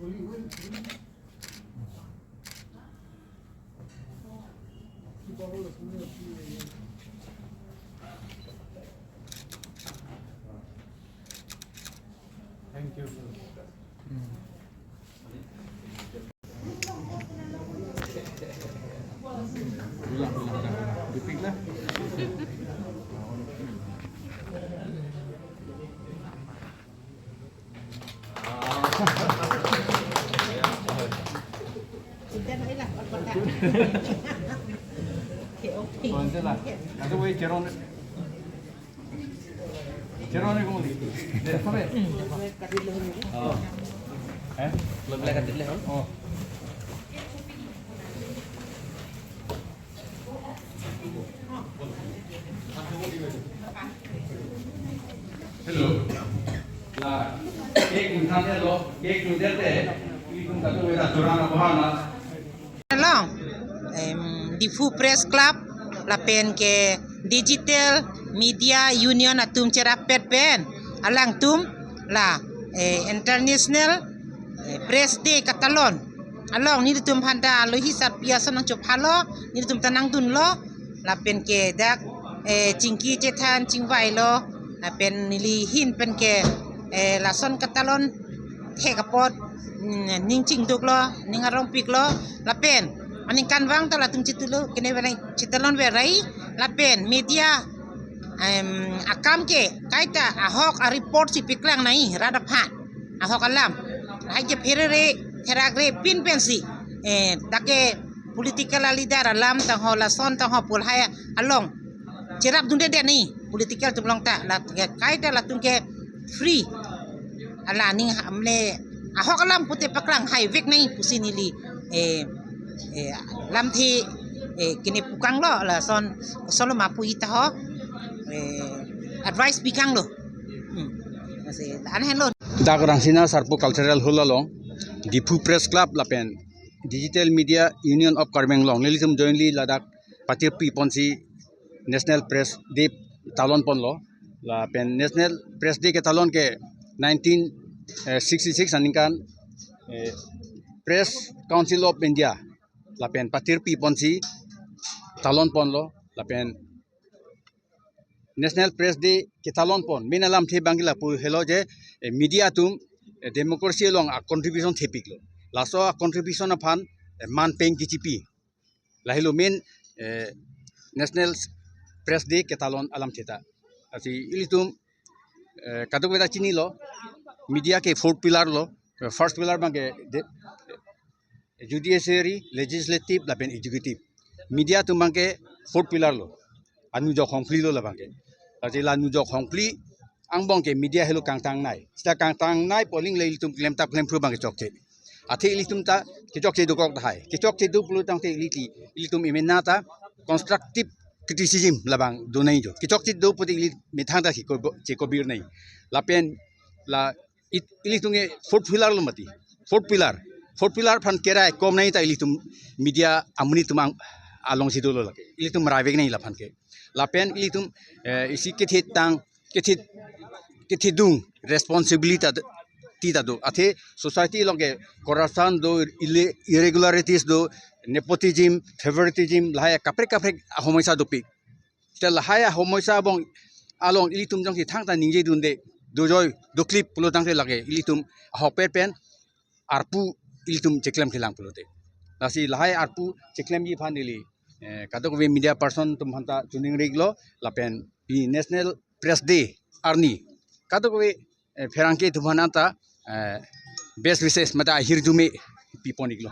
Thank you. Repeat lah. Konsep lah. Nanti boleh ceron ni kau ni. Deh, sampai. Oh. Belum boleh katil lah. Oh. Hello. Lah, kek minta lo, kek minta deh. Ini pun kata kita curang apa hal? Long, di Fu Press Club, la pen ke Digital Media Union atum cerah pen, alang tum la International Press Day Catalan. Along ni tum handa lo hisap biasa nang cop halo, ni tum tanang dun lo, la pen ke dak cingki cetan cingwai lo, la pen nili hin pen ke la son Catalan he kapot ning cing duk lo ning arong pik lo la pen aning kan wang ta la tung citulo kene verai citalon verai la pen media akam ke kaita ahok a report si piklang nai rada phat ahok alam hai je pherere theragre pin pensi dake political leader alam ta hola son ta ho pul hai along cerap dunde de ni political tu long ta la kaita la tung ke free ala ning hamle ahok alam putih paklang hai vek nai pusinili lam thi kini pukang lo la son solo mapu ita ho advice bikang lo masih an hen lo Dagrang sina sarpu cultural hulalong Difu Press Club lapen Digital Media Union of Karmenglong nilitum jointly ladak patirpi ponsi National Press Day talon ponlo lapen National Press Day ke talon ke 1966 aninkan Press Council of India lapen patirpi ponsi talon ponlo lapen National Press Day ke talon pon minalam the bangila pu hello je media tum democracy long a contribution thepik lo laso a contribution aphan man peng kicipi lahilo main National Press Day ke talon alam theta asi ilitum kadok beda chini lo media ke fourth pillar lo first pillar bangke judiciary legislative lapen executive media tu bangke fourth pillar lo anu jok hongpli lo la bangke ati la nu jok hongpli angbong ke media helo kangtang nai sta kangtang nai polling le tum klem ta klem phu bangke chokche athi ilitum ta ke chokche du kok thai ke chokche du plu tang te iliti ilitum imena ta constructive criticism labang do nai jo ke chokche du puti ilit mithang ta ki ko che ko bir nai lapen la ilitunge fourth pillar lo mati fourth pillar phan kera kom nai ta ilitum media amni tumang along sidulo lake ilitum ravek nai la phan ke lapen ilitum isi ke tang ke dung responsibility tita do athe society longe corruption do irregularities do nepotism favoritism lahaya kapre homoisa do pik tel lahaya homoisa bong along ilitum jong si thang ta ningje dunde do joy do clip pulo tang te lage ilitum hoper pen arpu ilitum cheklem thilang pulote lasi lahai arpu cheklem ji phanili kadok we media person tum hanta tuning reglo lapen pi National Press Day arni kadok we ferangke tumhananta best wishes mata hirjume piponiglo